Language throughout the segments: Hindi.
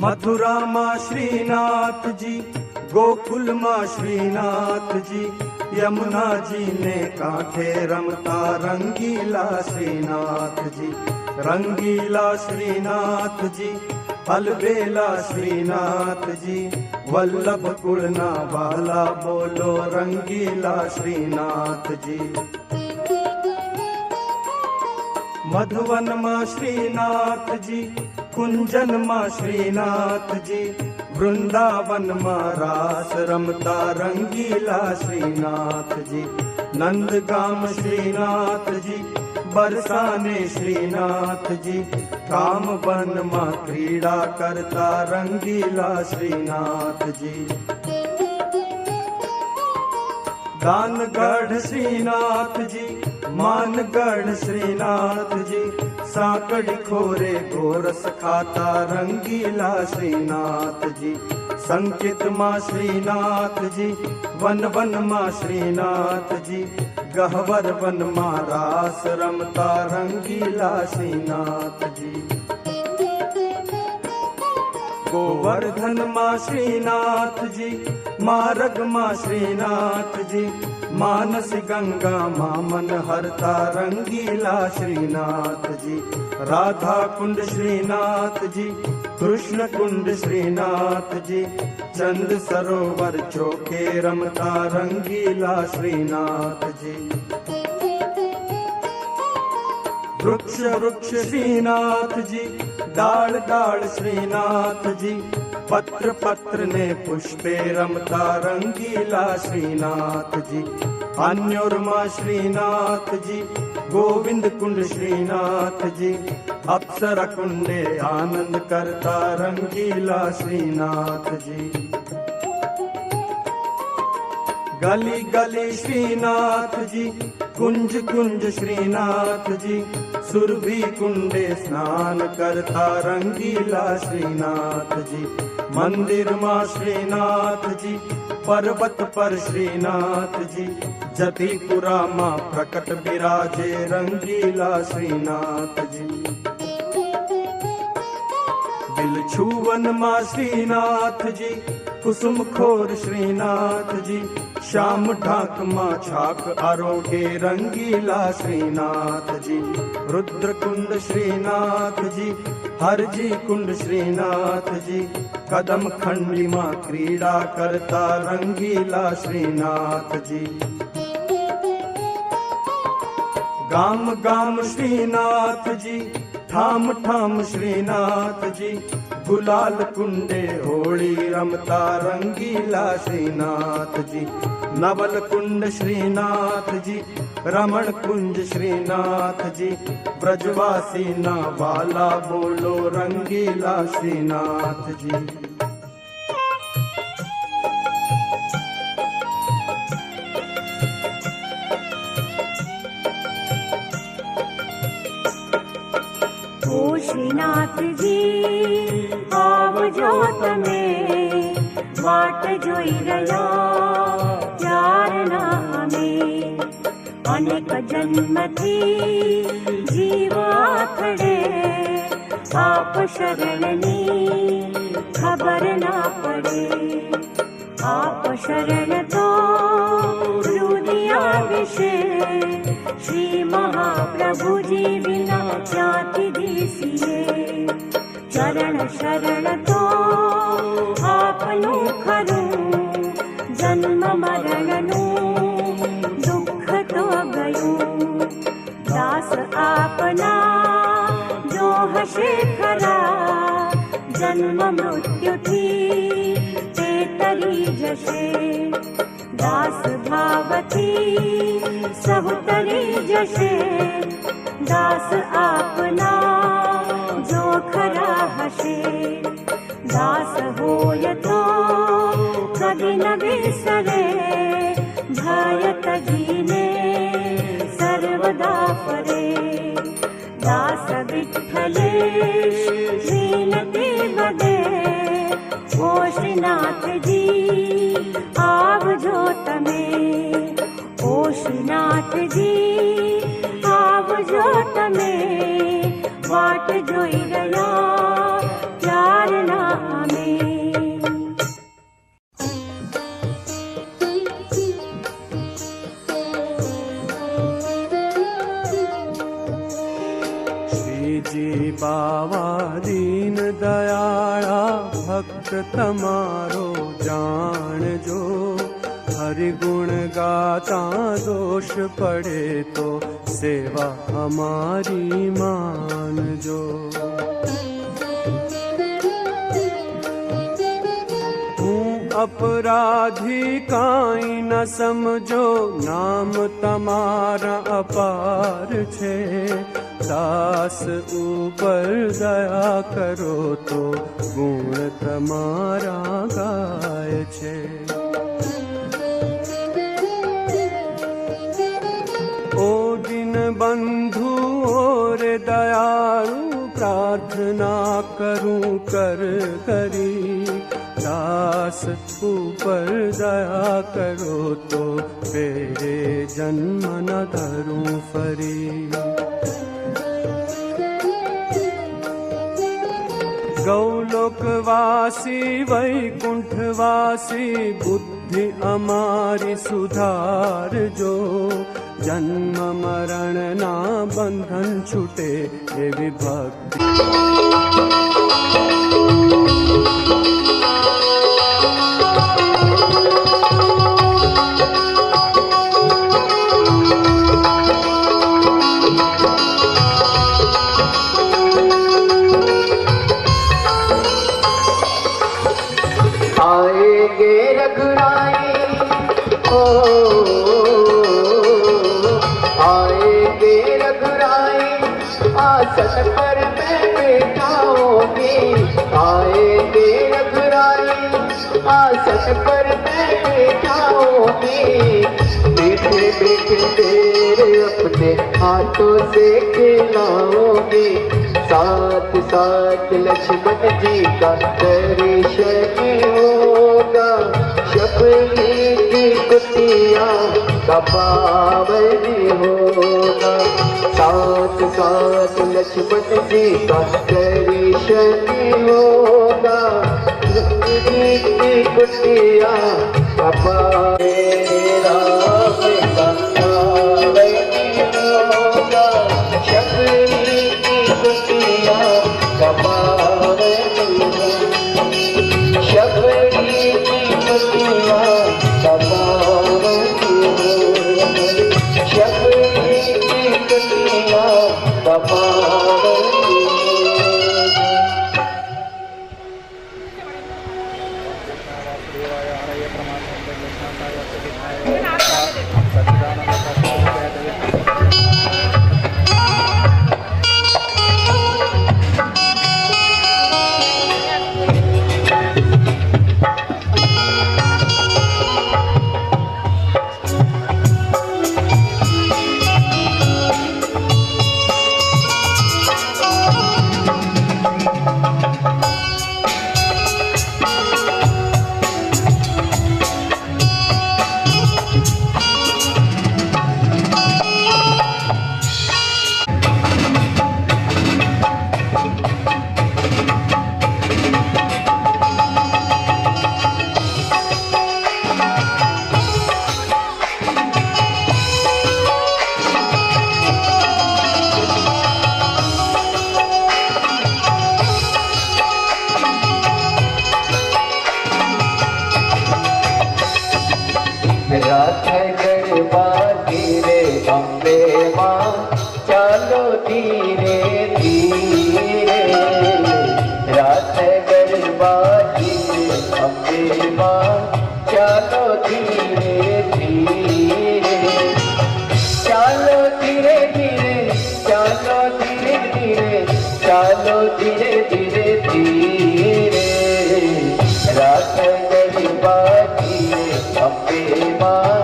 मथुरा माँ श्रीनाथ जी, गोकुल माँ श्रीनाथ जी, यमुना जी ने कांठे रमता रंगीला श्रीनाथ जी। रंगीला श्रीनाथ जी, अलबेला श्रीनाथ जी, वल्लभ कुलना वाला बोलो रंगीला श्रीनाथ जी। मधुवन माँ श्रीनाथ जी, कुंजन माँ श्रीनाथ जी, वृंदावन माँ रास रमता रंगीला श्रीनाथ जी। नंदगाम श्रीनाथ जी, बरसाने श्रीनाथ जी, कामवन माँ क्रीड़ा करता रंगीला श्रीनाथ जी। दानगढ़ श्रीनाथ जी, मानगढ़ श्रीनाथ जी, साकड़ी खोरे गोरस खाता रंगीला श्रीनाथ जी। संकेत माँ श्रीनाथ जी, वन वन माँ श्रीनाथ जी, गहवर वन माँ रास रमता रंगीला श्रीनाथ जी। गोवर्धन माँ श्रीनाथ जी, मारग माँ श्रीनाथ जी, मानस गंगा माँ मन हरता रंगीला श्रीनाथ जी। राधा कुंड श्रीनाथ जी, कृष्ण कुंड श्रीनाथ जी, चंद सरोवर चौके रमता रंगीला श्रीनाथ जी। वृक्ष वृक्ष श्रीनाथ जी, डाल डाल श्रीनाथ जी, पत्र पत्र ने पुष्पे रमता रंगीला श्रीनाथ जी। अन्योरमा श्रीनाथ जी, गोविंद कुंड श्रीनाथ जी, अप्सरा कुंडे आनंद करता रंगीला श्रीनाथ जी। गली गली श्रीनाथ जी, कुंज कुंज श्रीनाथ जी, सुरभि कुंडे स्नान करता रंगीला श्रीनाथ जी। मंदिर माँ श्रीनाथ जी, पर्वत पर श्रीनाथ जी, जतिपुरा माँ प्रकट विराजे रंगीला श्रीनाथ जी। बिलछुवन माँ श्रीनाथ जी, कुसुम खोर श्रीनाथ जी, श्याम ढाक माँ छाक आरोगे रंगीला श्रीनाथ जी। रुद्र कुंड श्रीनाथ जी, हरजी कुंड श्रीनाथ जी, कदम खंडी माँ क्रीड़ा करता रंगीला श्रीनाथ जी। गाम गाम श्रीनाथ जी, ठाम ठाम श्रीनाथ जी, गुलाल कुंडे होली रमता रंगीला श्रीनाथ जी। नवल कुंड श्रीनाथ जी, रमण कुंज श्रीनाथ जी, ब्रजवासी ना वाला बोलो रंगीला श्रीनाथ जी। ओ श्रीनाथ जी आवजो तमे वाट जोई रह्या प्यारना में। अनेक जन्मथी जीव आखड़े आप शरणनी खबर ना पड़े। आप शरण तो रुदिया विषे श्री महाप्रभु जी बिना ख्याति दिसिए। चरण शरण तो आपनु खरूं, जन्म मरणनु दुख तो गयूं। दास आपना जो हशे खरा, जन्म मृत्यु थी ते तरी जशे। दास भावती सहुतरी जशे, दास आपना जो खरा हशे। दास होय तो कभी न बिसरे, भयत जीने सर्वदा परे। दास विठ्ठलेश विनती बदे, ओ श्रीनाथ जी आवजो तमे। ओ श्रीनाथ जी आवजो तमे, वाट जोई रह्या प्यारना जी बावा दीन दयाळा भक्त तमारो जाणजो। हरि गुण गाता दोष पड़े तो सेवा हमारी मानजो। अपराधी काई न समझो नाम तमारा अपार छे। दास ऊपर दया करो तो गुण तमारा गाय छे। ओ दिन बंधु और दयालु प्रार्थना करूं कर करी। दास ऊपर दया करो तो तेरे जन्म न धरूं फरी। गौलोकवासी वैकुंठवासी बुद्धि हमारी सुधार जो। जन्म मरण ना बंधन छूटे हे विभक्ति। आएंगे रघुराई ओ आएंगे रघुराई आसन पर मैं बैठाऊंगी। आएंगे रघुराई आसन पर मैं बैठाऊंगी। बैठे बैठे तेरे अपने हाथों से खिलाऊंगी। साथ साथ लक्ष्मण जी का दर्शन होगा। शबरी की कुटिया का पावन होगा। साथ साथ लक्ष्मण जी का दर्शन होगा। शबरी की कुटिया का पावन होगा। शबरी की कुटिया का पावन शबरी की कुटिया का पावन शबरी की कुटिया का पावन। रात गरबा धीरे अम्बे माँ चलो धीरे धीरे। रात गरबा धीरे अम्बे माँ चलो धीरे धीरे। चलो धीरे धीरे चलो धीरे धीरे चलो धीरे धीरे धीरे। रात गरबा धीरे अम्बे माँ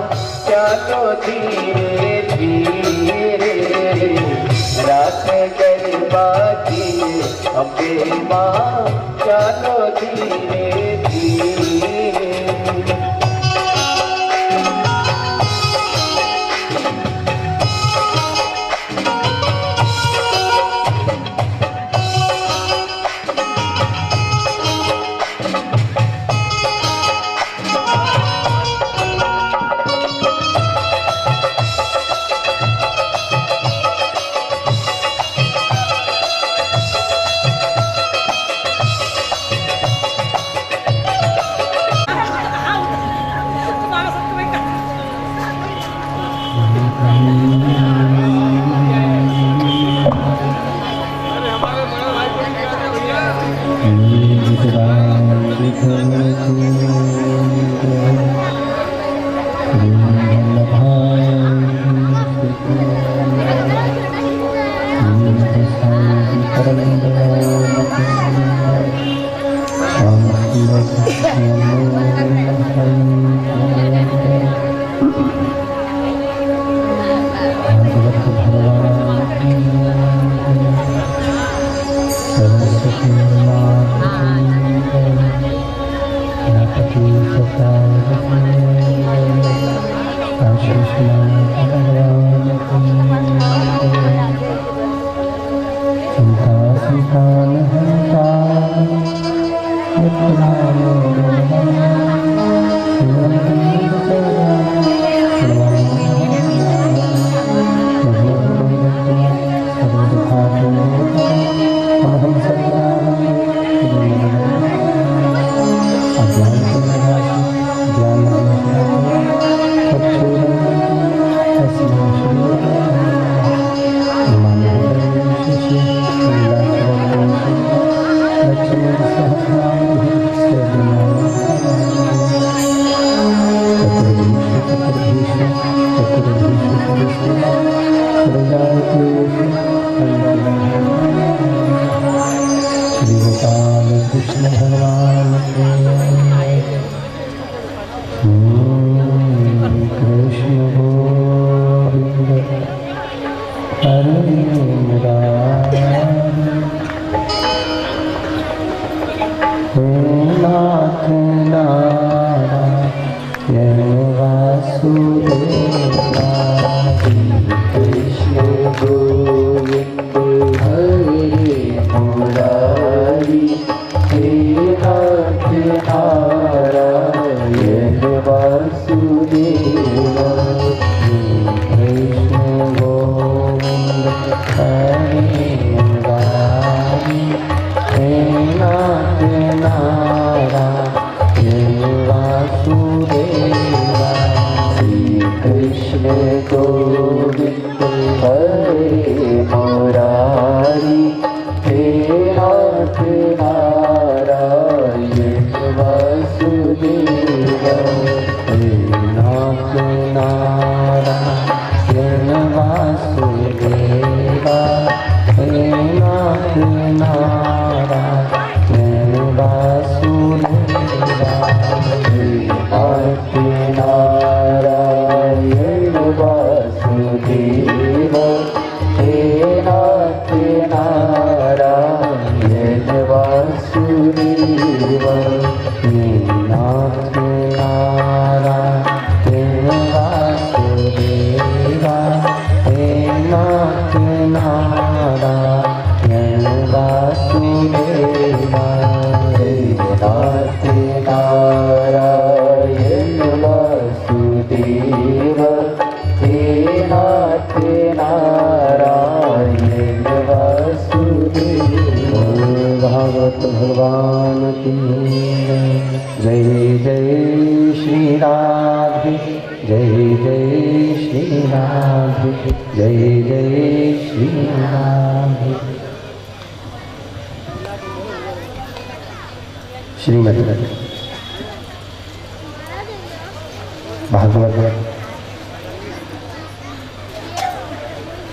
चलो धीरे धीरे। रात गरबा धीरे अम्बे माँ चलो धीरे धीरे।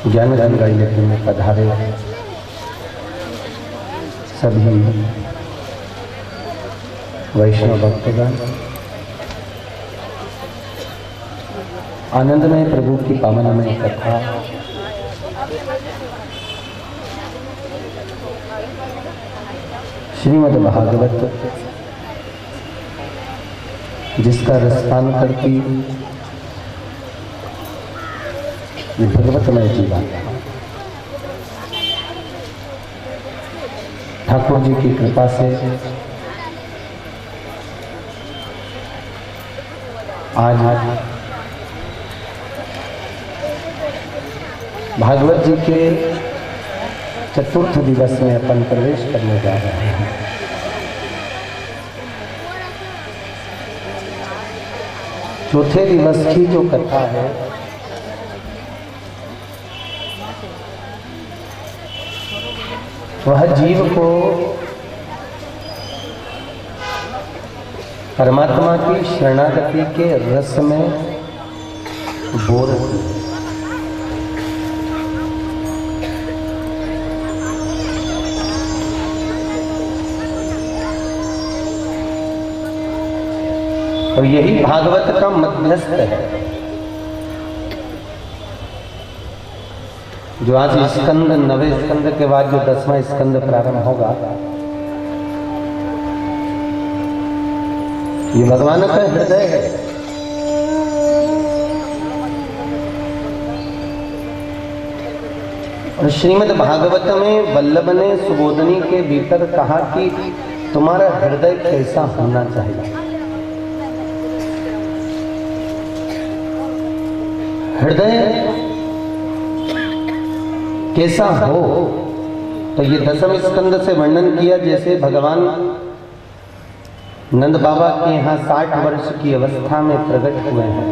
ज्ञान गाई लेते में पधारे सभी वैष्णव भक्तगण, आनंदमय प्रभु की पावनमय कथा श्रीमद् भागवत, जिसका रसपान करती ये भगवतमय जीवन ठाकुर जी की कृपा से आज भागवत जी के चतुर्थ दिवस में अपन प्रवेश करने जा रहे हैं। चौथे दिवस की जो कथा है वह जीव को परमात्मा की शरणागति के रस में बोर और यही भागवत का मध्यस्थ है, जो आज स्कंद 9वें स्कंद के बाद जो 10वां स्कंद प्रारंभ होगा, ये भगवान का हृदय है। और श्रीमद् भागवत में वल्लभ ने सुबोधनी के भीतर कहा कि तुम्हारा हृदय कैसा होना चाहिए। हृदय कैसा हो, तो ये 10वें स्कंद से वर्णन किया। जैसे भगवान नंद बाबा के यहाँ 60 वर्ष की अवस्था में प्रकट हुए हैं।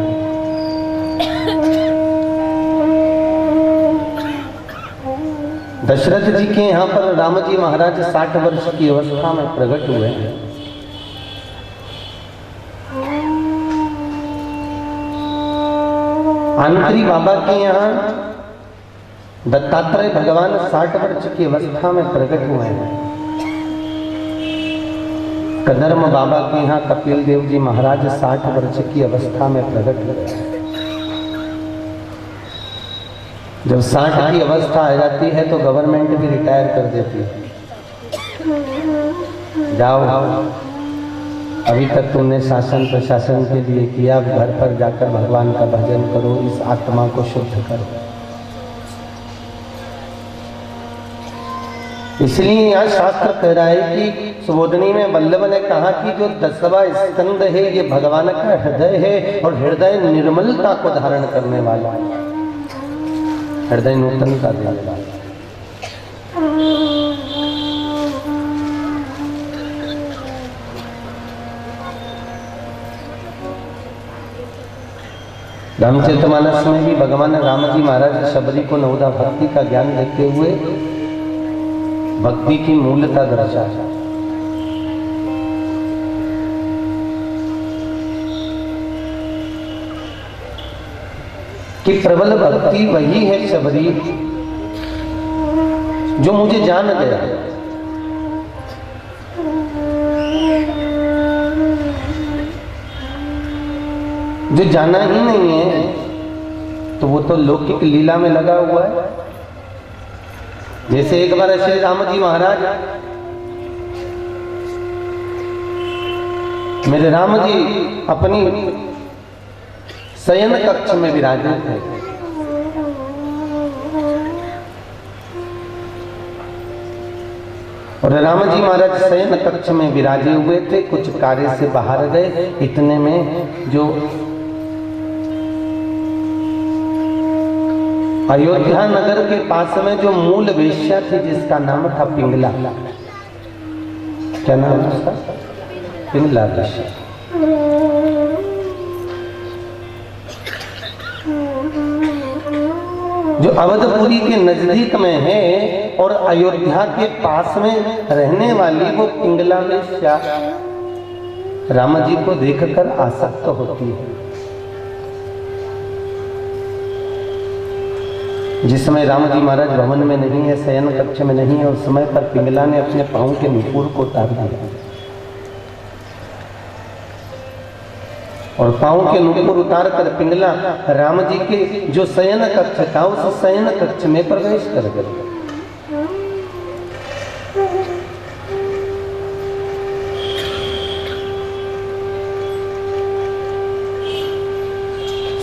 दशरथ जी के यहाँ पर राम जी महाराज 60 वर्ष की अवस्था में प्रकट हुए हैं। आंतरी बाबा के यहाँ दत्तात्रेय भगवान 60 वर्ष की अवस्था में प्रकट हुए हैं। कदर्म बाबा के यहाँ कपिल देव जी महाराज 60 वर्ष की अवस्था में प्रकट हुए हैं। जब 60 की अवस्था आ जाती है तो गवर्नमेंट भी रिटायर कर देती है। जाओ, अभी तक तुमने शासन प्रशासन के लिए किया, घर पर जाकर भगवान का भजन करो, इस आत्मा को शुद्ध करो। इसलिए यहाँ शास्त्र कह रहा है कि सुबोधनी में वल्लभ ने कहा कि जो 10वां स्कंद है ये भगवान का हृदय है, और हृदय निर्मलता को धारण करने वाला है, हृदय नूतनता देने वाला। रामचरितमानस में भी भगवान राम जी महाराज शबरी को नवदा भक्ति का ज्ञान देते हुए भक्ति की मूलता दर्शाया। कि प्रबल भक्ति वही है शबरी जो मुझे जान गया। जो जाना ही नहीं है तो वो तो लौकिक लीला में लगा हुआ है। जैसे एक बार श्री राम जी महाराज, मेरे राम जी अपनी शयन कक्ष में विराजे थे। और राम जी महाराज शयन कक्ष में विराजे हुए थे, कुछ कार्य से बाहर गए। इतने में जो अयोध्या नगर के पास में जो मूल वेश्या थी जिसका नाम था पिंगला, क्या नाम था उसका? पिंगला वेश्या। जो अवधपुरी के नजदीक में है और अयोध्या के पास में रहने वाली वो पिंगला वेश्या राम जी को देखकर आसक्त होती है। जिस समय राम जी महाराज भवन में नहीं है, शयन कक्ष में नहीं है, उस समय पर पिंगला ने अपने पांव के नुपुर को उतार दिया और पांव के नुपुर उतार कर पिंगला राम जी के जो शयन कक्ष था उस शयन कक्ष में प्रवेश कर गए।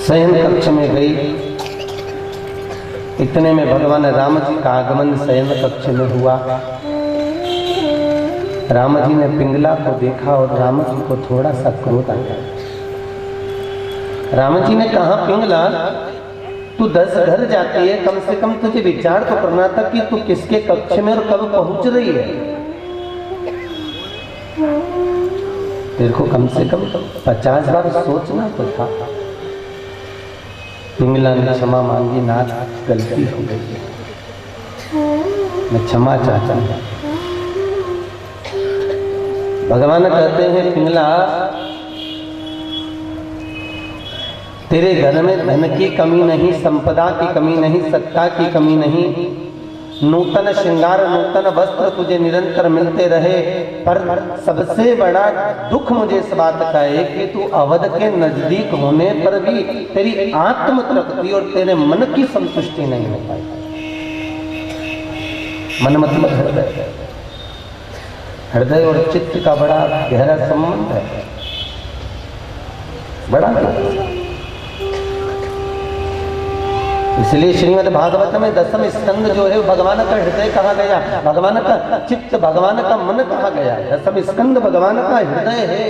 शयन कक्ष में गई। इतने में भगवान राम जी का आगमन शयन कक्ष में हुआ। राम जी ने पिंगला को देखा और राम जी को थोड़ा सा क्रोध आया। राम जी ने कहा, पिंगला तू 10 घर जाती है, कम से कम तुझे विचार तो करना था कि तू किसके कक्ष में और कब पहुंच रही है। तेरे को कम से कम 50 बार सोचना तो था। पिंगला ने क्षमा मांगी, नाथ गलती हो गई, मैं क्षमा चाहता हूं। भगवान कहते हैं, पिंगला तेरे घर में धन की कमी नहीं, संपदा की कमी नहीं, सत्ता की कमी नहीं, नूतन श्रृंगार, नूतन वस्त्र तुझे निरंतर मिलते रहे, पर सबसे बड़ा दुख मुझे इस बात का है कि तू अवध के नजदीक होने पर भी तेरी आत्म तृप्ति और तेरे मन की संतुष्टि नहीं हो पाई। मन मतलब हृदय, हृदय और चित्त का बड़ा गहरा संबंध है, बड़ा गहरा। इसलिए श्रीमद् भागवत में 10वें स्कंद जो है भगवान का हृदय कहा गया, भगवान का चित्त, भगवान का मन कहा गया। 10वें स्कंद भगवान का हृदय है,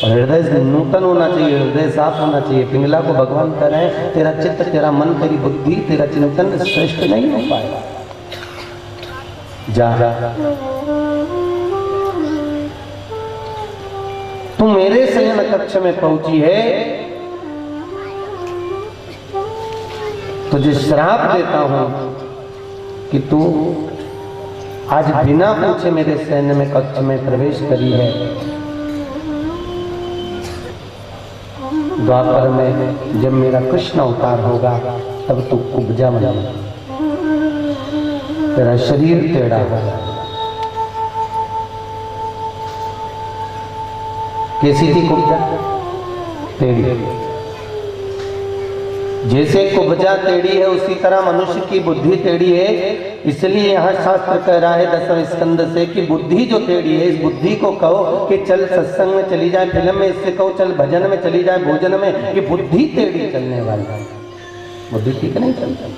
और हृदय नूतन होना चाहिए, हृदय साफ होना चाहिए। पिंगला को भगवान कह रहे हैं तेरा चित्त, तेरा मन, तेरी बुद्धि, तेरा चिंतन श्रेष्ठ नहीं हो पाएगा। जा तू मेरे शयन कक्ष में पहुंची है, तुझे श्राप देता हूं कि तू आज बिना पूछे मेरे सैन्य में कक्ष में प्रवेश करी है। द्वापर में जब मेरा कृष्ण अवतार होगा तब तू कुब्जा बना, तेरा शरीर टेढ़ा होगा। कैसी थी कुब्जा? टेढ़ी। जैसे कुब्जा टेढ़ी है उसी तरह मनुष्य की बुद्धि टेढ़ी है। इसलिए यहाँ शास्त्र कह रहा है 10वें स्कंद से कि बुद्धि जो टेढ़ी है, इस बुद्धि को कहो कि चल सत्संग में चली जाए, फिल्म में, इससे कहो चल भजन में चली जाए, भोजन में। ये बुद्धि टेढ़ी चलने वाली है, बुद्धि ठीक नहीं चलती।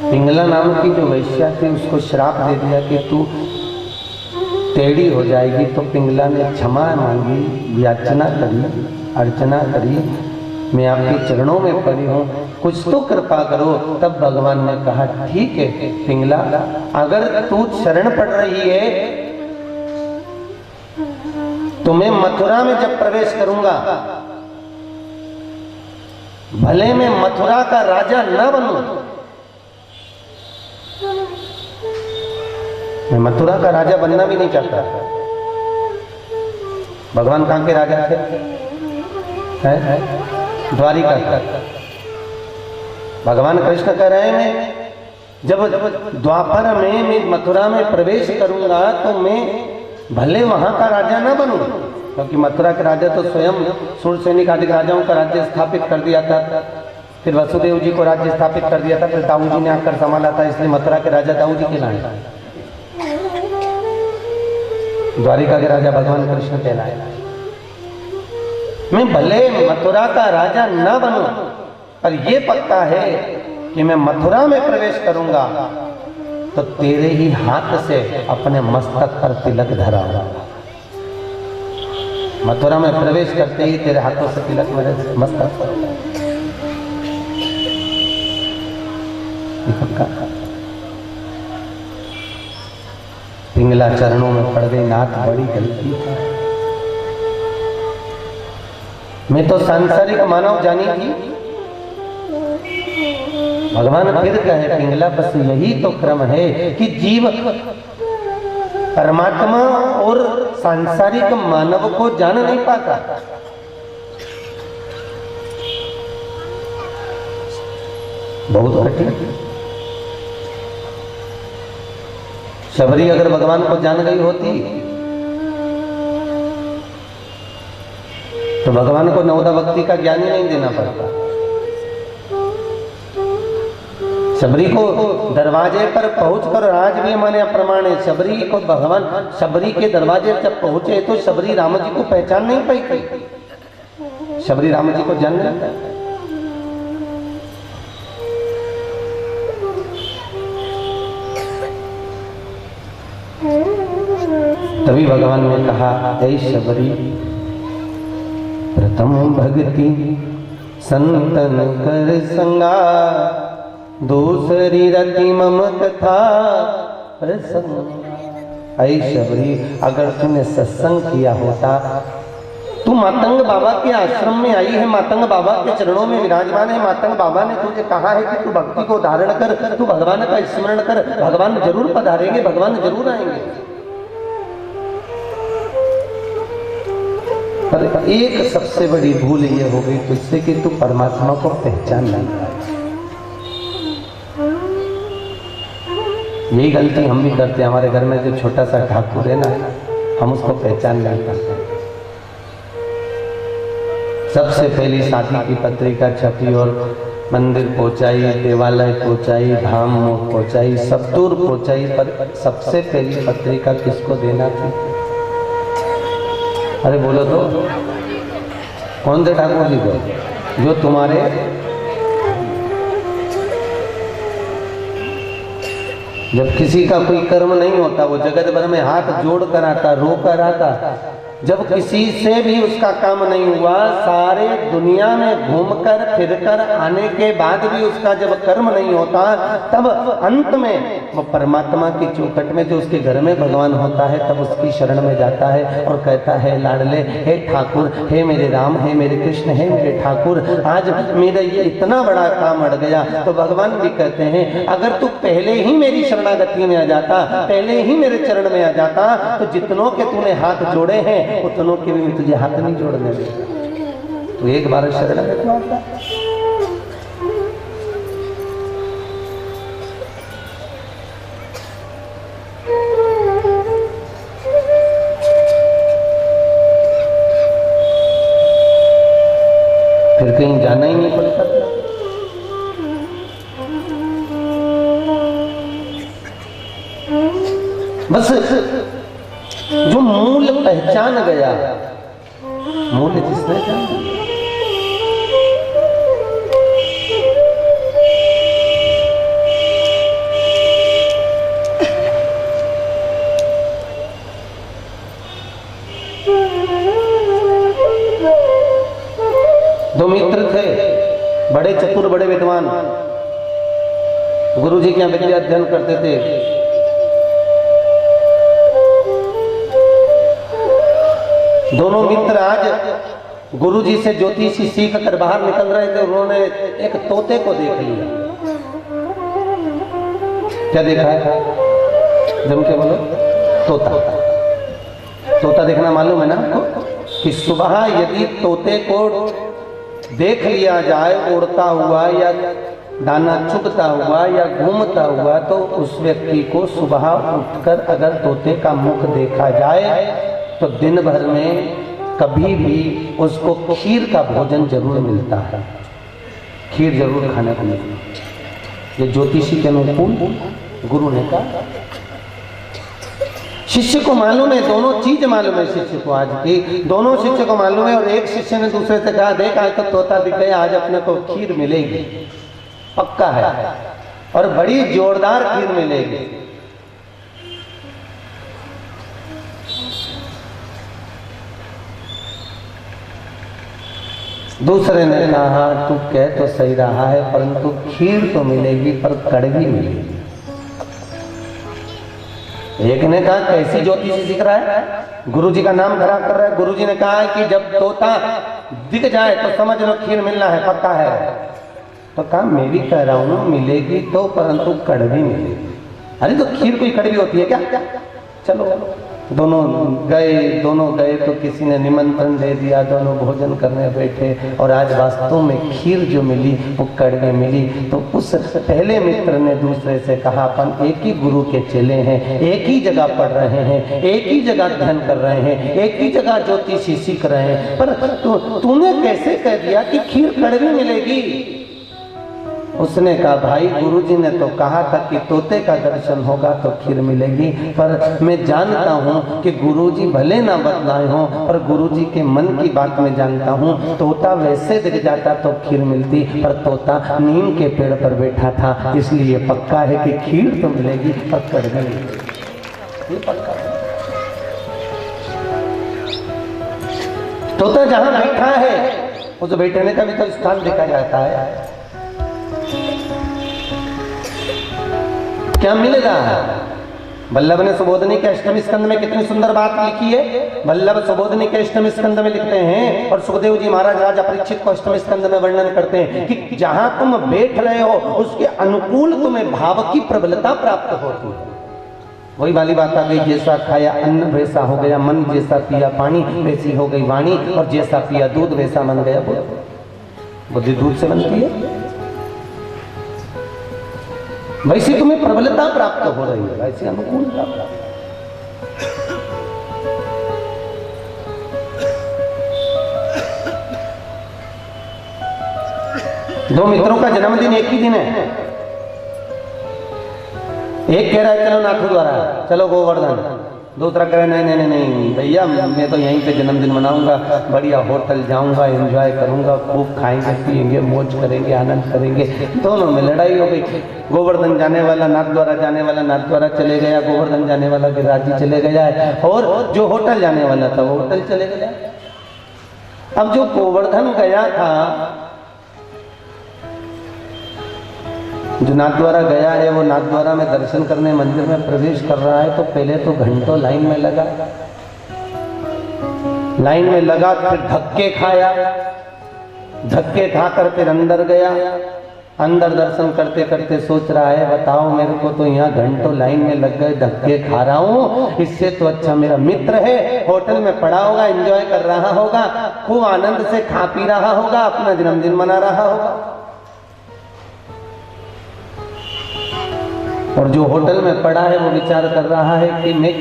पिंगला नाम की जो वैश्या थी उसको श्राप दे दिया कि तू टेढ़ी हो जाएगी। तो पिंगला ने क्षमा मांगी, याचना करी, अर्चना करी, मैं आपके चरणों में पड़ी हूँ, कुछ तो कृपा करो। तब भगवान ने कहा ठीक है पिंगला, अगर तू शरण पड़ रही है तो मैं मथुरा में जब प्रवेश करूंगा, भले मैं मथुरा का राजा न बनूं, मैं मथुरा का राजा बनना भी नहीं चाहता। भगवान कहाँ के राजा थे? द्वारिका का। भगवान कृष्ण कह रहे हैं जब द्वापर में मैं मथुरा में प्रवेश करूंगा तो मैं भले वहां का राजा ना बनूं, क्योंकि मथुरा के राजा तो स्वयं शूरसैनिक आदि राजाओं का राज्य स्थापित कर दिया था। फिर वसुदेव जी को राज्य स्थापित कर दिया था, फिर दाऊ जी ने आकर संभाला था, इसलिए मथुरा के राजा दाऊ जी कहलाए, द्वारिका के राजा भगवान कृष्ण कहलाए। मैं भले मथुरा का राजा न बनूं, पर यह पक्का है कि मैं मथुरा में प्रवेश करूंगा तो तेरे ही हाथ से अपने मस्तक पर तिलक धराऊंगा। मथुरा में प्रवेश करते ही तेरे हाथों से तिलक मेरे मस्तक पर। पिंगला चरणों में पड़ गई, नाथ बड़ी गलती है, मैं तो सांसारिक मानव जानी थी। भगवान फिर कहे पिंगला बस यही तो क्रम है कि जीव परमात्मा और सांसारिक मानव को जान नहीं पाता। बहुत कठिन। शबरी अगर भगवान को जान गई होती तो भगवान को नवदा भक्ति का ज्ञान ही नहीं देना पड़ता। शबरी को दरवाजे पर पहुंचकर, आज भी हमारे यहाँ प्रमाण है, शबरी को भगवान शबरी के दरवाजे जब पहुंचे तो शबरी राम जी को पहचान नहीं पाई थी। शबरी राम जी को जान नहीं। तभी भगवान ने कहा ऐ शबरी, प्रथम भक्ति संतन कर संगा, दूसरी रति मम कथा प्रसंग। ऐ शबरी, अगर तूने सत्संग किया होता, तू मातंग बाबा के आश्रम में आई है, मातंग बाबा के चरणों में विराजमान है, मातंग बाबा ने तुझे कहा है कि तू भक्ति को धारण कर, तू भगवान का स्मरण कर, भगवान जरूर पधारेंगे, भगवान जरूर आएंगे। पर एक सबसे बड़ी भूल ये हो गई तुझसे कि तू परमात्मा को पहचान नहीं पाया। यही गलती हम भी करते हैं। हमारे घर में जो छोटा सा ठाकुर है ना, हम उसको पहचान नहीं पाते। सबसे पहली शादी की पत्रिका छपी और मंदिर पहुंचाई, देवालय पहुंचाई, धाम पहुंचाई, सब दूर पहुंचाई, पर सबसे पहली पत्रिका किसको देना थी? अरे बोलो तो, कौन थे ठाकुर जी को? जो तुम्हारे जब किसी का कोई कर्म नहीं होता, वो जगत भर में हाथ जोड़ कर आता, रो कर आता। जब किसी से भी उसका काम नहीं हुआ, सारे दुनिया में घूमकर फिरकर आने के बाद भी उसका जब कर्म नहीं होता, तब अंत में वो परमात्मा की चौखट में जो उसके घर में भगवान होता है, तब उसकी शरण में जाता है और कहता है, लाडले हे ठाकुर, हे मेरे राम, हे मेरे कृष्ण, हे मेरे ठाकुर, आज मेरा ये इतना बड़ा काम अड़ गया। तो भगवान भी कहते हैं, अगर तू पहले ही मेरी शरणागति में आ जाता, पहले ही मेरे चरण में आ जाता, तो जितनों के तूने हाथ जोड़े हैं उतनों के भी मैं तुझे हाथ नहीं जोड़ने देगा। तो एक बार शरणागत होता। फिर कहीं जाना ही नहीं पड़ता। बस जो मूल पहचान गया, मूल जिसने जाना, दो मित्र थे, बड़े चतुर, बड़े विद्वान, गुरु जी के यहाँ विद्या अध्ययन करते थे। दोनों मित्र आज गुरुजी से ज्योतिषी सीख कर बाहर निकल रहे थे। उन्होंने एक तोते को देख लिया। क्या देखा है? जम के बोलो, तोता। तोता देखना मालूम है ना आपको कि सुबह यदि तोते को देख लिया जाए उड़ता हुआ या दाना चुगता हुआ या घूमता हुआ, तो उस व्यक्ति को सुबह उठकर अगर तोते का मुख देखा जाए तो दिन भर में कभी भी उसको खीर का भोजन जरूर मिलता है, खीर जरूर खाने को मिलती है। ये ज्योतिषी के अनुकूल गुरु ने कहा। शिष्य को मालूम है, दोनों चीज मालूम है शिष्य को आज की, दोनों शिष्य को मालूम है। और एक शिष्य ने दूसरे से कहा, देख आज तो तोता दिख गया, आज अपने को खीर मिलेगी, पक्का है, और बड़ी जोरदार खीर मिलेगी। दूसरे ने कहा, तू कह तो सही रहा है, परंतु खीर तो मिलेगी पर कड़वी मिलेगी। एक ने कहा, कैसी ज्योतिषी दिख रहा है, गुरुजी का नाम खराब कर रहा है। गुरुजी ने कहा कि जब तोता दिख जाए तो समझ लो खीर मिलना है, पक्का है। तो कहा, मैं भी कह रहा हूँ मिलेगी तो, परंतु कड़वी मिलेगी। अरे तो खीर कोई कड़वी होती है क्या? चलो दोनों गए तो किसी ने निमंत्रण दे दिया, दोनों भोजन करने बैठे और आज वास्तव में खीर जो मिली वो कड़वी मिली। तो उस पहले मित्र ने दूसरे से कहा, अपन एक ही गुरु के चेले हैं, एक ही जगह पढ़ रहे हैं, एक ही जगह अध्ययन कर रहे हैं, एक ही जगह ज्योतिषी सीख रहे हैं, पर तूने कैसे कह दिया कि खीर कड़वी मिलेगी? उसने कहा, भाई गुरुजी ने तो कहा था कि तोते का दर्शन होगा तो खीर मिलेगी, पर मैं जानता हूँ कि गुरुजी भले ना बतलाए हों, पर गुरुजी के मन की बात मैं जानता हूँ। तोता वैसे दिख जाता तो खीर मिलती, पर तोता नीम के पेड़ पर बैठा था, इसलिए पक्का है कि खीर तो मिलेगी पर कड़वी मिलेगी, ये पक्का है। तोता जहाँ बैठा है उस बैठने का भी तो स्थान देखा जाता है, क्या मिल रहा है। वल्लभ ने सुबोधनी के अष्टम स्कंद में कितनी सुंदर बात लिखी है। वल्लभ सुबोधनी के अष्टम स्कंद में लिखते हैं, और सुखदेव जी महाराज राजा परीक्षित को अष्टम स्कंद में वर्णन करते हैं कि जहां तुम बैठ रहे हो उसके अनुकूल तुम्हें भाव की प्रबलता प्राप्त होती है। वही वाली बात आ गई, जैसा खाया अन्न वैसा हो गया मन, जैसा पिया पानी वैसी हो गई वाणी, और जैसा पिया दूध वैसा मन गया बुद्धि। बुद्धि दूध से बनती है, वैसी तुम्हें प्रबलता प्राप्त हो रही है, वैसी अनुकूलता प्राप्त। दो मित्रों का जन्मदिन एक ही दिन है। एक कह रहा है चलो नाथू द्वारा, चलो गोवर्धन। दूसरा कह रहा है नहीं नहीं नहीं भैया, मैं तो यहीं पे जन्मदिन मनाऊंगा, बढ़िया होटल जाऊंगा, एंजॉय करूंगा, खूब खाएंगे पिएंगे, मौज करेंगे, आनंद करेंगे। दोनों में लड़ाई हो गई। गोवर्धन जाने वाला नाथ द्वारा जाने वाला नाथ द्वारा चले गया, गोवर्धन जाने वाला गिरिराज जी चले गया, और जो होटल जाने वाला था वो होटल चले गया। अब जो गोवर्धन गया था, जो नाथद्वारा गया है, वो नाथद्वारा में दर्शन करने मंदिर में प्रवेश कर रहा है, तो पहले तो घंटों लाइन में लगा, फिर धक्के खाया, धक्के खाकर फिर अंदर गया। अंदर दर्शन करते करते सोच रहा है बताओ मेरे को तो यहाँ घंटों लाइन में लग गए, धक्के खा रहा हूँ, इससे तो अच्छा मेरा मित्र है, होटल में पड़ा होगा, एंजॉय कर रहा होगा, खूब आनंद से खा पी रहा होगा, अपना जन्मदिन मना रहा होगा। और जो होटल में पड़ा है वो विचार कर रहा है कि मैं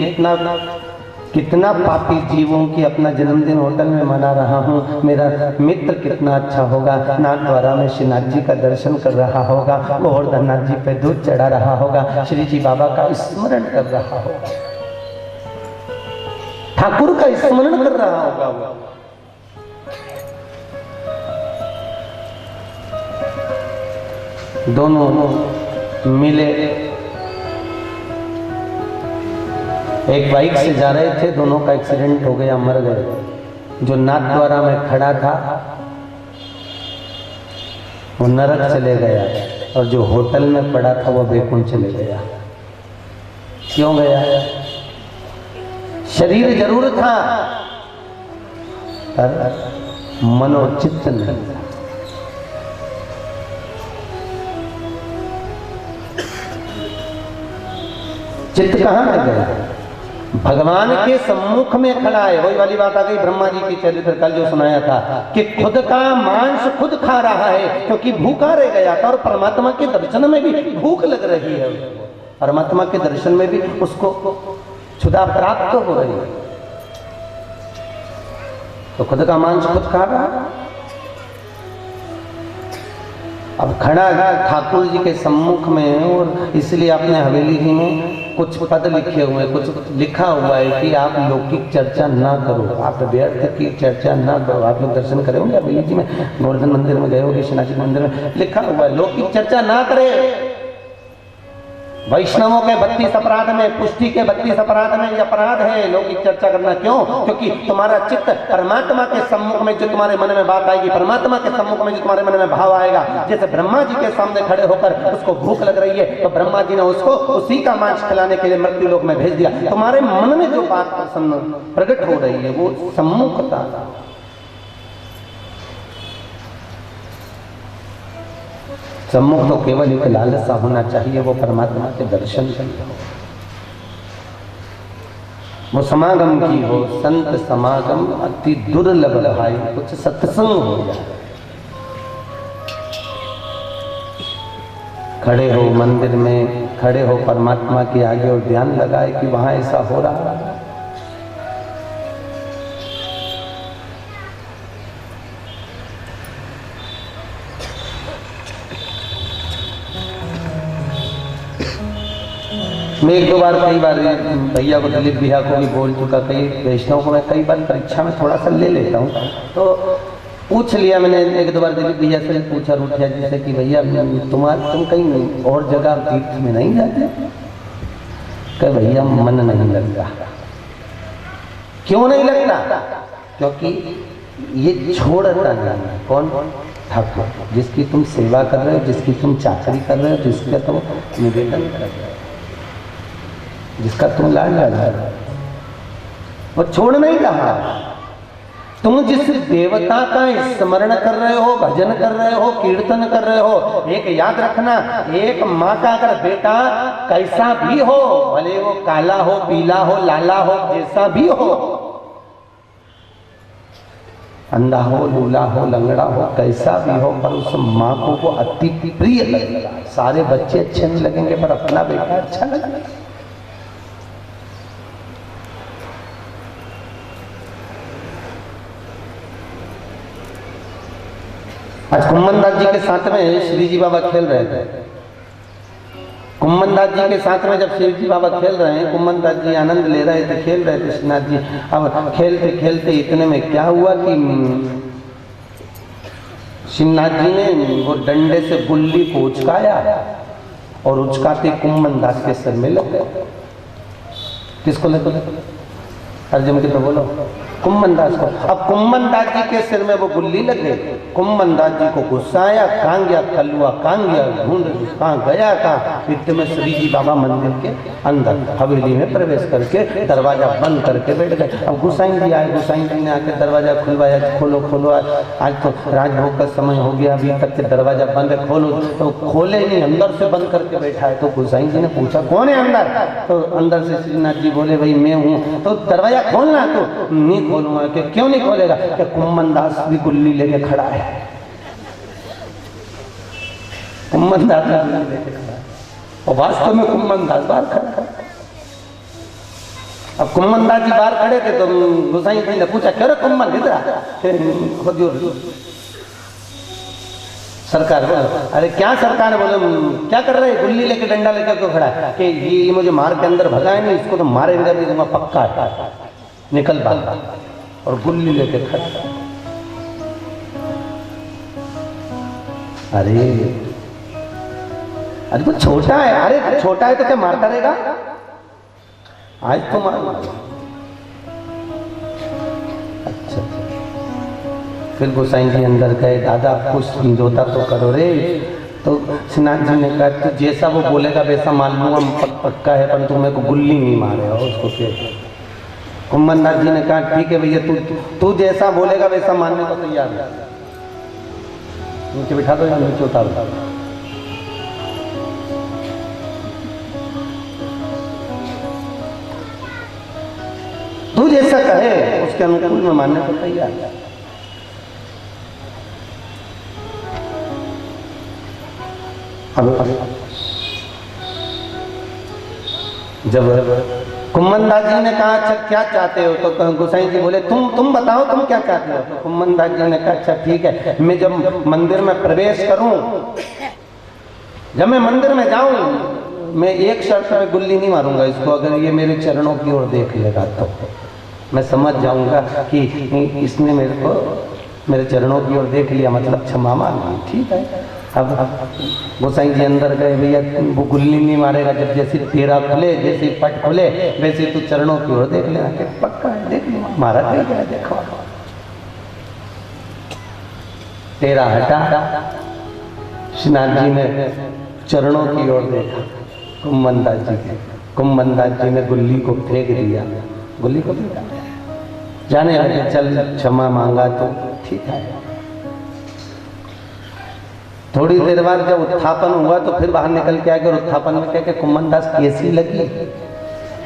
कितना पापी जीव हूं कि अपना जन्मदिन होटल में मना रहा हूँ, मेरा मित्र कितना अच्छा होगा, नाथद्वारा में श्रीनाथ जी का दर्शन कर रहा होगा, गोवर्धन नाथ जी पे दूध चढ़ा रहा होगा, श्री जी बाबा का स्मरण कर रहा होगा, ठाकुर का स्मरण कर रहा होगा वो। दोनों मिले, एक बाइक से जा रहे थे, दोनों का एक्सीडेंट हो गया, मर गए। जो नाथद्वारा में खड़ा था वो नरक चले गया, और जो होटल में पड़ा था वो वैकुंठ चले गया। क्यों गया? शरीर जरूर था पर मनोचित्त नहीं था। चित्त कहां में गया? भगवान के सम्मुख में खड़ा है। वही वाली बात आ गई ब्रह्मा जी की चरित्र कल जो सुनाया था कि खुद का मांस खुद खा रहा है क्योंकि भूखा रह गया था, और परमात्मा के दर्शन में भी भूख लग रही है, परमात्मा के दर्शन में भी उसको क्षुधा प्राप्त हो रही है, तो खुद का मांस खुद खा रहा है। अब खड़ा ठाकुर जी के सम्मुख में, और इसलिए अपने हवेली जी में कुछ पद लिखे हुए, कुछ लिखा हुआ है कि आप लौकिक चर्चा ना करो, आप व्यर्थ की चर्चा ना करो। आप लोग दर्शन करे होंगे हवेली जी में, गोवर्धन मंदिर में गए होंगे, श्रीनाथ जी मंदिर में लिखा हुआ है लौकिक चर्चा ना करे। वैष्णवों के 32 अपराध में, पुष्टि के 32 अपराध में ये अपराध है लौकिक चर्चा करना। क्यों? क्योंकि तुम्हारा चित्त परमात्मा के सम्मुख में जो तुम्हारे मन में बात आएगी, परमात्मा के सम्मुख में जो तुम्हारे मन में भाव आएगा, जैसे ब्रह्मा जी के सामने खड़े होकर उसको भूख लग रही है तो ब्रह्मा जी ने उसको उसी का मांस खिलाने के लिए मृत्यु लोक में भेज दिया। तुम्हारे मन में जो बात प्रसन्न प्रकट हो रही है वो सम्मुखता। सम्मुख तो केवल एक लालसा होना चाहिए, वो परमात्मा के दर्शन की हो, वो समागम की हो। संत समागम अति दुर्लभ भाई, कुछ सत्संग हो जाए। खड़े हो मंदिर में, खड़े हो परमात्मा के आगे और ध्यान लगाए कि वहां ऐसा हो रहा है। मैं एक दो बार कई बार भैया को, दिलीप भैया को भी बोल चुका, कई वैष्णव को मैं कई बार परीक्षा में थोड़ा सा ले लेता हूँ, तो पूछ लिया मैंने एक दो बार दिलीप भैया से पूछा, रूठिया जी से कि भैया तुम कहीं और जगह तीर्थ में नहीं जाते? कह भैया मन नहीं लगता। क्यों नहीं लगता? क्योंकि ये छोड़ता नहीं। कौन? ठाकुर, जिसकी तुम सेवा कर रहे हो, जिसकी तुम चाकरी कर रहे हो, जिसका तुम निवेदन कर रहे हो, जिसका तुम लाड लगा रहे हो, वो छोड़ नहीं रहा। तुम जिस देवता का स्मरण कर रहे हो, भजन कर रहे हो, कीर्तन कर रहे हो, एक याद रखना, एक माँ का अगर बेटा कैसा भी हो, भले वो काला हो, पीला हो, लाला हो, जैसा भी हो, अंधा हो, लूला हो, लंगड़ा हो, कैसा भी हो, पर उस माँ को वो अति प्रिय लगेगा। सारे बच्चे अच्छे नहीं लगेंगे पर अपना बेटा अच्छा लगेगा। आज कुम्मनदास जी के साथ में श्री जी बाबा खेल रहे थे। कुम्मनदास जी के साथ में जब श्री जी बाबा खेल रहे हैं, कुम्मनदास जी आनंद ले रहे थे, खेल रहे थे श्रीनाथ जी। अब खेलते खेलते इतने में क्या हुआ कि श्रीनाथ जी ने वो डंडे से गुल्ली को उचकाया और उचकाते कुम्मनदास के सिर में लग गए। किसको लगे? अर्जुन के तो बोलो, कुम्मनदास को। अब कुम्मनदास जी के सिर में वो गुल्ली लग गई। कुम्मनदास जी को गुस्सा आया, कहाँ गया कलुआ, कहाँ गया ढूंढ, कहाँ गया कहाँ। इतने में श्री जी बाबा मंदिर के अंदर हवेली में प्रवेश करके दरवाजा बंद करके बैठ गए। अब गुसाई जी आए, गुसाई जी ने आके दरवाजा खुलवाया, खोलो खोलो, आज तो राजभोग का समय हो गया, अभी तक के दरवाजा बंद है, खोलो। तो खोले नहीं, अंदर से बंद करके बैठा है। तो गुसाई जी ने पूछा कौन है अंदर? तो अंदर से श्रीनाथ जी बोले भाई मैं हूँ। तो दरवाजा खोलना? तो नहीं खोलूंगा। कि क्यों नहीं खोलेगा? कि कुम्मनदास भी गुल्ली लेके खड़ा है। कुम्मनदास गुल्ली लेके खड़ा है और वास्तव में कुम्मनदास बाहर खड़ा है। अब कुम्मनदास जी बाहर खड़े थे तो गुसाई जी ने पूछा क्यों रे कुम्मन इधर? सरकार बोले अरे क्या सरकार? बोले क्या कर रहे? गुल्ली लेके डंडा लेकर क्यों खड़ा है? कि ये मुझे मार के अंदर भगाए नहीं, इसको तो मारे बिना नहीं दूंगा, पक्का है, निकल बाहर। और गुल्ली लेके खड़ा। अरे अरे वो छोटा है। अरे छोटा है तो क्या मारता रहेगा? आज तो मार। अच्छा, फिर गोसाई जी अंदर गए, दादा कुछ समझौता तो करो रे। तो श्रीनाथ जी ने कहा तो जैसा वो बोलेगा वैसा मान लूंगा, पक्का है, पर तुम मेरे को गुल्ली नहीं मारे हो उसको। फिर कुम्मनदास जी ने कहा ठीक है भैया, तू जैसा बोलेगा वैसा मानने को तैयार है। नीचे बिठा दो या नीचे उतार दो। तू जैसा कहे उसके अनुकूल में मानने को तैयार है। जब कुम्मनदास जी ने कहा अच्छा क्या चाहते हो? तो गोसाई जी बोले तुम बताओ तुम क्या चाहते हो? तो कुम्मनदास जी ने कहा अच्छा ठीक है, मैं जब मंदिर में प्रवेश करूं, जब मैं मंदिर में जाऊं, मैं एक शर्त में गुल्ली नहीं मारूंगा इसको। अगर ये मेरे चरणों की ओर देख लेगा तो मैं समझ जाऊंगा कि इसने मेरे चरणों की ओर देख लिया, मतलब क्षमा मांगी। ठीक है। अब गोसाई जी अंदर गए, भैया वो गुल्ली नहीं मारेगा, जब जैसे तेरा खुले, जैसे पट खुले वैसे तू चरणों की ओर देख लेना। पक्का है, देख लो, मारा गया, देखो। तेरा हटा, श्रीनाथ जी ने चरणों की ओर देखा कुम्मनदास जी के। कुम्मनदास जी ने गुल्ली को फेंक दिया, गुल्ली को फेंका, जाने लगे। चल क्षमा मांगा तो ठीक है। थोड़ी देर बाद जब उत्थापन हुआ तो फिर बाहर निकल के आके उत्थापन में कह के कुम्मनदास कैसी लगी?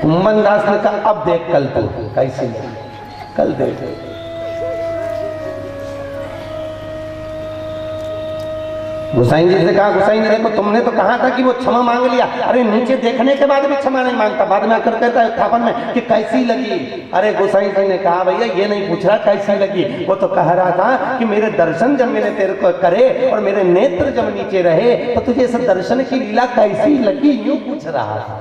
कुम्मनदास ने कहा अब देख कल तू कैसी लगी, कल देख। गोसाई जी से कहा गोसाई जी देखो तुमने तो कहा था कि वो क्षमा मांग लिया। अरे नीचे देखने के बाद भी क्षमा नहीं मांगता, बाद में आकर कहता है उत्थापन में कि कैसी लगी। अरे गोसाई जी ने कहा भैया ये नहीं पूछ रहा कैसी लगी, वो तो कह रहा था कि मेरे दर्शन जब मैंने तेरे को करे और मेरे नेत्र जब नीचे रहे तो तुझे इस दर्शन की लीला कैसी लगी, यूं पूछ रहा था।